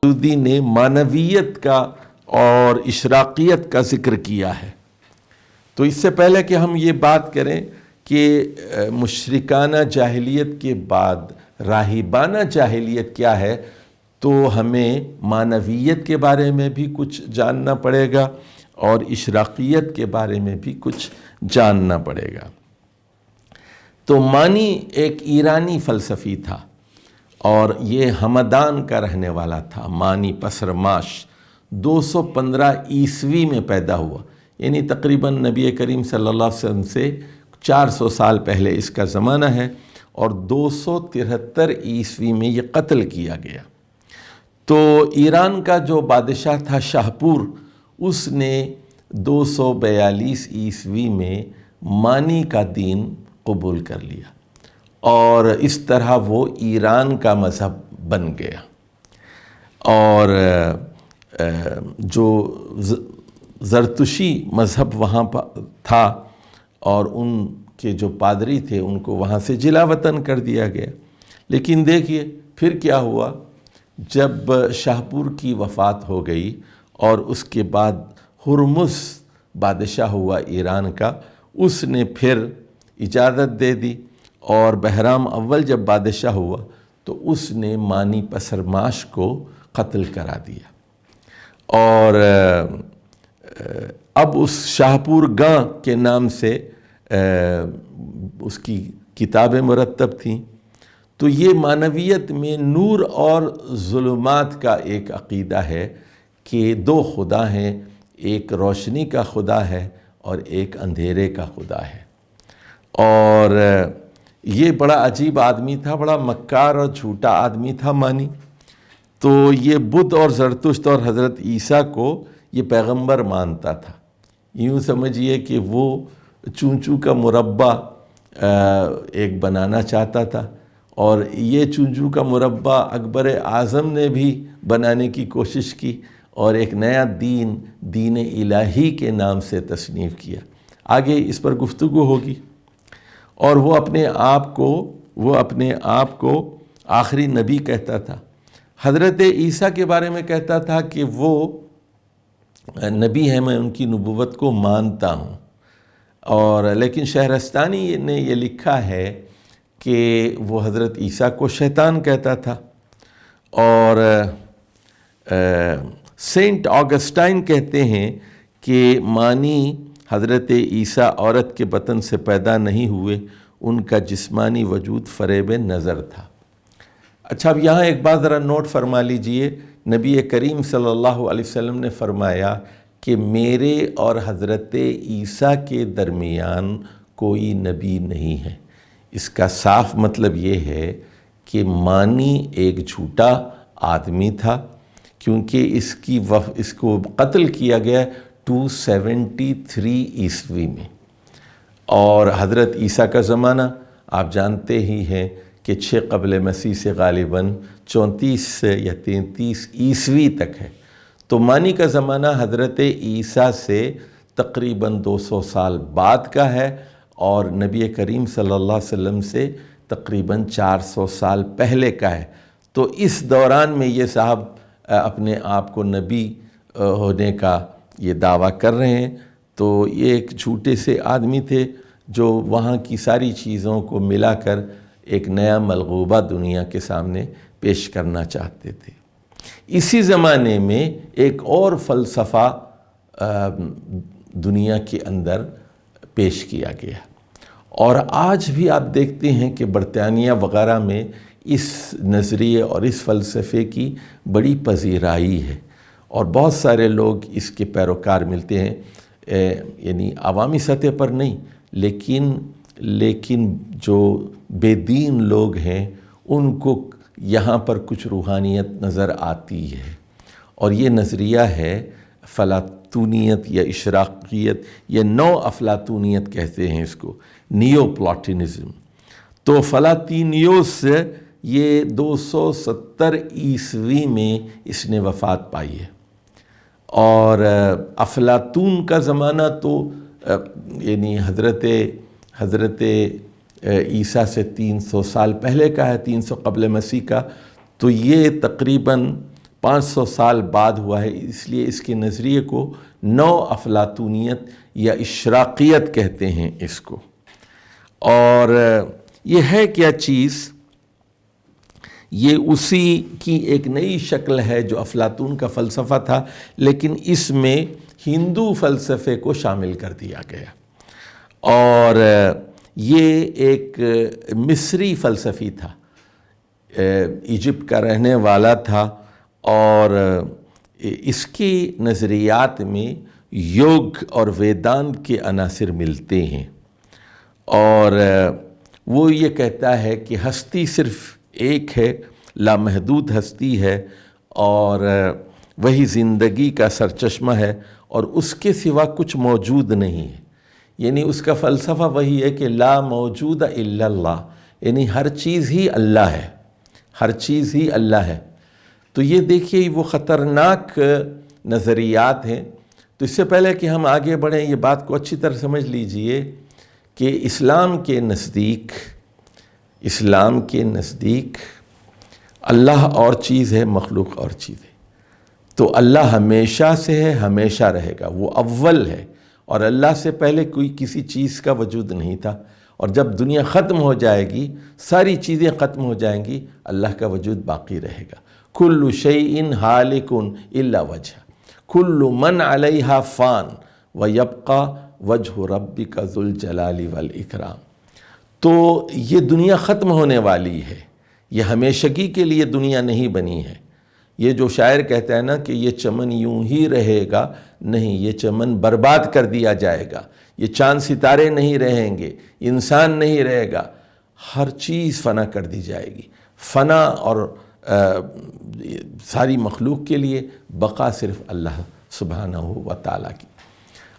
مودودی نے معنویت کا اور اشراقیت کا ذکر کیا ہے۔ تو اس سے پہلے کہ ہم یہ بات کریں کہ مشرکانہ جاہلیت کے بعد راہبانہ جاہلیت کیا ہے، تو ہمیں معنویت کے بارے میں بھی کچھ جاننا پڑے گا اور اشراقیت کے بارے میں بھی کچھ جاننا پڑے گا۔ تو مانی ایک ایرانی فلسفی تھا اور یہ ہمدان کا رہنے والا تھا۔ مانی پسرماش 215 عیسوی میں پیدا ہوا، یعنی تقریباً نبی کریم صلی اللہ علیہ وسلم سے 400 سال پہلے اس کا زمانہ ہے، اور 273 عیسوی میں یہ قتل کیا گیا۔ تو ایران کا جو بادشاہ تھا شاہپور، اس نے 242 عیسوی میں مانی کا دین قبول کر لیا، اور اس طرح وہ ایران کا مذہب بن گیا۔ اور جو زرتشی مذہب وہاں تھا، اور ان کے جو پادری تھے ان کو وہاں سے جلا وطن کر دیا گیا۔ لیکن دیکھیے پھر کیا ہوا، جب شاہپور کی وفات ہو گئی اور اس کے بعد ہرمز بادشاہ ہوا ایران کا، اس نے پھر اجازت دے دی، اور بہرام اول جب بادشاہ ہوا تو اس نے مانی پسرماش کو قتل کرا دیا۔ اور اب اس شاہپور گاں کے نام سے اس کی کتابیں مرتب تھیں۔ تو یہ معنویت میں نور اور ظلمات کا ایک عقیدہ ہے کہ دو خدا ہیں، ایک روشنی کا خدا ہے اور ایک اندھیرے کا خدا ہے۔ اور یہ بڑا عجیب آدمی تھا، بڑا مکار اور جھوٹا آدمی تھا مانی۔ تو یہ بدھ اور زرتشت اور حضرت عیسیٰ کو یہ پیغمبر مانتا تھا۔ یوں سمجھیے کہ وہ چونچو کا مربع ایک بنانا چاہتا تھا، اور یہ چونچو کا مربع اکبر اعظم نے بھی بنانے کی کوشش کی، اور ایک نیا دین الہی کے نام سے تصنیف کیا۔ آگے اس پر گفتگو ہوگی۔ اور وہ اپنے آپ کو آخری نبی کہتا تھا۔ حضرت عیسیٰ کے بارے میں کہتا تھا کہ وہ نبی ہیں، میں ان کی نبوت کو مانتا ہوں۔ اور لیکن شہرستانی نے یہ لکھا ہے کہ وہ حضرت عیسیٰ کو شیطان کہتا تھا۔ اور سینٹ آگسٹائن کہتے ہیں کہ مانی حضرت عیسیٰ عورت کے بطن سے پیدا نہیں ہوئے، ان کا جسمانی وجود فریب نظر تھا۔ اچھا، اب یہاں ایک بات ذرا نوٹ فرما لیجئے۔ نبی کریم صلی اللہ علیہ وسلم نے فرمایا کہ میرے اور حضرت عیسیٰ کے درمیان کوئی نبی نہیں ہے۔ اس کا صاف مطلب یہ ہے کہ مانی ایک جھوٹا آدمی تھا، کیونکہ اس کو قتل کیا گیا 273 عیسوی میں، اور حضرت عیسیٰ کا زمانہ آپ جانتے ہی ہیں کہ 6 قبل مسیح سے غالباً 34 یا 33 عیسوی تک ہے۔ تو مانی کا زمانہ حضرت عیسیٰ سے تقریباً 200 سال بعد کا ہے، اور نبی کریم صلی اللہ علیہ وسلم سے تقریباً 400 سال پہلے کا ہے۔ تو اس دوران میں یہ صاحب اپنے آپ کو نبی ہونے کا یہ دعویٰ کر رہے ہیں۔ تو یہ ایک جھوٹے سے آدمی تھے جو وہاں کی ساری چیزوں کو ملا کر ایک نیا ملغوبہ دنیا کے سامنے پیش کرنا چاہتے تھے۔ اسی زمانے میں ایک اور فلسفہ دنیا کے اندر پیش کیا گیا، اور آج بھی آپ دیکھتے ہیں کہ برطانیہ وغیرہ میں اس نظریے اور اس فلسفے کی بڑی پذیرائی ہے، اور بہت سارے لوگ اس کے پیروکار ملتے ہیں، یعنی عوامی سطح پر نہیں، لیکن جو بے دین لوگ ہیں ان کو یہاں پر کچھ روحانیت نظر آتی ہے۔ اور یہ نظریہ ہے فلاطونیت یا اشراقیت یا نو افلاطونیت کہتے ہیں اس کو، نیو پلاٹینزم۔ تو فلاطینیوس یہ 270 عیسوی میں اس نے وفات پائی ہے، اور افلاطون کا زمانہ تو یعنی حضرت عیسیٰ سے 300 سال پہلے کا ہے، 300 قبل مسیح کا۔ تو یہ تقریباً 500 سال بعد ہوا ہے، اس لیے اس کے نظریے کو نو افلاطونیت یا اشراقیت کہتے ہیں اس کو۔ اور یہ ہے کیا چیز؟ یہ اسی کی ایک نئی شکل ہے جو افلاطون کا فلسفہ تھا، لیکن اس میں ہندو فلسفے کو شامل کر دیا گیا۔ اور یہ ایک مصری فلسفی تھا، ایجپٹ کا رہنے والا تھا، اور اس کے نظریات میں یوگ اور ویدانت کے عناصر ملتے ہیں۔ اور وہ یہ کہتا ہے کہ ہستی صرف ایک ہے، لامحدود ہستی ہے، اور وہی زندگی کا سرچشمہ ہے، اور اس کے سوا کچھ موجود نہیں ہے۔ یعنی اس کا فلسفہ وہی ہے کہ لا موجود الا اللہ، یعنی ہر چیز ہی اللہ ہے، ہر چیز ہی اللہ ہے۔ تو یہ دیکھیے وہ خطرناک نظریات ہیں۔ تو اس سے پہلے کہ ہم آگے بڑھیں، یہ بات کو اچھی طرح سمجھ لیجئے کہ اسلام کے نزدیک اللہ اور چیز ہے، مخلوق اور چیز ہے۔ تو اللہ ہمیشہ سے ہے، ہمیشہ رہے گا، وہ اول ہے، اور اللہ سے پہلے کوئی کسی چیز کا وجود نہیں تھا۔ اور جب دنیا ختم ہو جائے گی، ساری چیزیں ختم ہو جائیں گی، اللہ کا وجود باقی رہے گا۔ کل شیء ہالک الا وجہ، کل من علیہا فان ویبقی وجہ ربک ذو الجلال والاکرام۔ تو یہ دنیا ختم ہونے والی ہے، یہ ہمیشگی کے لیے دنیا نہیں بنی ہے۔ یہ جو شاعر کہتا ہے نا کہ یہ چمن یوں ہی رہے گا، نہیں، یہ چمن برباد کر دیا جائے گا، یہ چاند ستارے نہیں رہیں گے، انسان نہیں رہے گا، ہر چیز فنا کر دی جائے گی۔ فنا اور ساری مخلوق کے لیے بقا صرف اللہ سبحانہ و تعالیٰ کی۔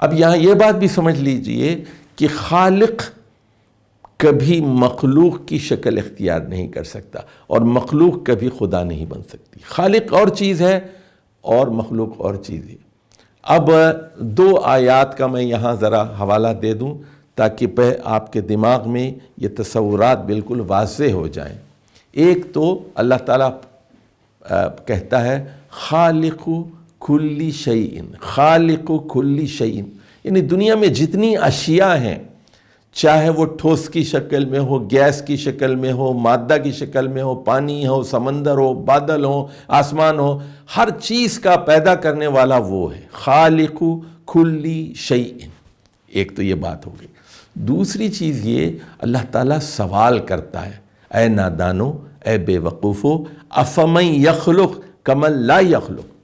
اب یہاں یہ بات بھی سمجھ لیجئے کہ خالق کبھی مخلوق کی شکل اختیار نہیں کر سکتا، اور مخلوق کبھی خدا نہیں بن سکتی۔ خالق اور چیز ہے اور مخلوق اور چیز ہے۔ اب 2 آیات کا میں یہاں ذرا حوالہ دے دوں تاکہ آپ کے دماغ میں یہ تصورات بالکل واضح ہو جائیں۔ ایک تو اللہ تعالیٰ کہتا ہے خالق کل شیء، خالق کل شیء، یعنی دنیا میں جتنی اشیاء ہیں، چاہے وہ ٹھوس کی شکل میں ہو، گیس کی شکل میں ہو، مادہ کی شکل میں ہو، پانی ہو، سمندر ہو، بادل ہو، آسمان ہو، ہر چیز کا پیدا کرنے والا وہ ہے، خالق کل شیء۔ ایک تو یہ بات ہوگی۔ دوسری چیز یہ، اللہ تعالیٰ سوال کرتا ہے، اے نادانو، اے بے وقوفو، افمن یخلق کمن لا یخلق،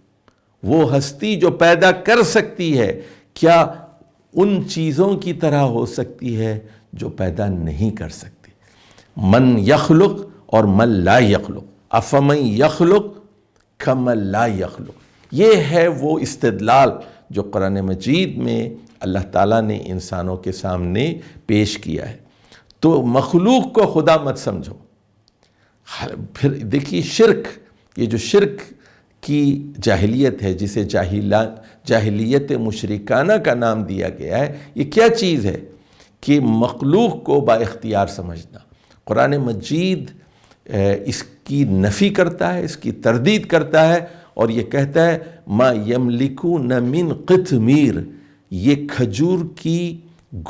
وہ ہستی جو پیدا کر سکتی ہے کیا ان چیزوں کی طرح ہو سکتی ہے جو پیدا نہیں کر سکتی؟ من یخلق اور من لا یخلق، افمن یخلق کمن لا یخلق، یہ ہے وہ استدلال جو قرآن مجید میں اللہ تعالیٰ نے انسانوں کے سامنے پیش کیا ہے۔ تو مخلوق کو خدا مت سمجھو۔ پھر دیکھیے شرک، یہ جو شرک کی جاہلیت ہے، جسے جاہلیت مشرکانہ کا نام دیا گیا ہے، یہ کیا چیز ہے کہ مخلوق کو با اختیار سمجھنا۔ قرآن مجید اس کی نفی کرتا ہے، اس کی تردید کرتا ہے، اور یہ کہتا ہے ما یملکون من قطمیر، یہ کھجور کی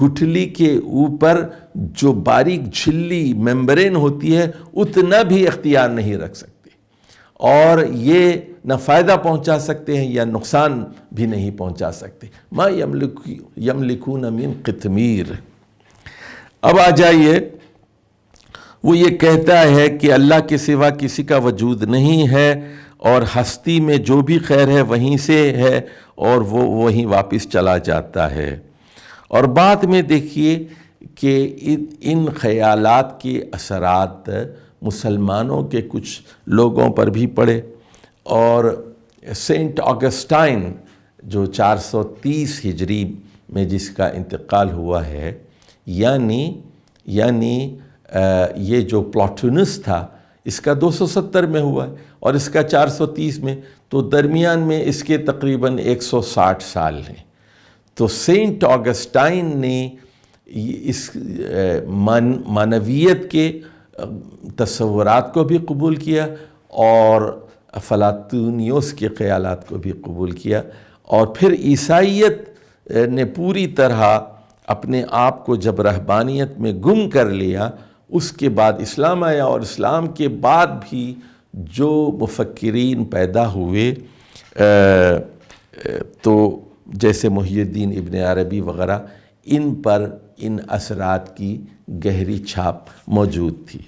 گٹھلی کے اوپر جو باریک جھلی ممبرین ہوتی ہے اتنا بھی اختیار نہیں رکھ سکتے، اور یہ نہ فائدہ پہنچا سکتے ہیں یا نقصان بھی نہیں پہنچا سکتے۔ ما یملکون من قطمیر۔ اب آ جائیے، وہ یہ کہتا ہے کہ اللہ کے سوا کسی کا وجود نہیں ہے، اور ہستی میں جو بھی خیر ہے وہیں سے ہے، اور وہ وہیں واپس چلا جاتا ہے۔ اور بعد میں دیکھیے کہ ان خیالات کے اثرات مسلمانوں کے کچھ لوگوں پر بھی پڑے، اور سینٹ آگسٹائن جو 430 ہجری میں جس کا انتقال ہوا ہے، یعنی یہ جو پلاٹونس تھا اس کا 270 میں ہوا ہے اور اس کا 430 میں، تو درمیان میں اس کے تقریباً 160 سال ہیں۔ تو سینٹ آگسٹائن نے اس معنویت کے تصورات کو بھی قبول کیا، اور افلاطونیوس کے خیالات کو بھی قبول کیا، اور پھر عیسائیت نے پوری طرح اپنے آپ کو جب رہبانیت میں گم کر لیا، اس کے بعد اسلام آیا، اور اسلام کے بعد بھی جو مفکرین پیدا ہوئے تو جیسے محی الدین ابن عربی وغیرہ، ان پر ان اثرات کی گہری چھاپ موجود تھی۔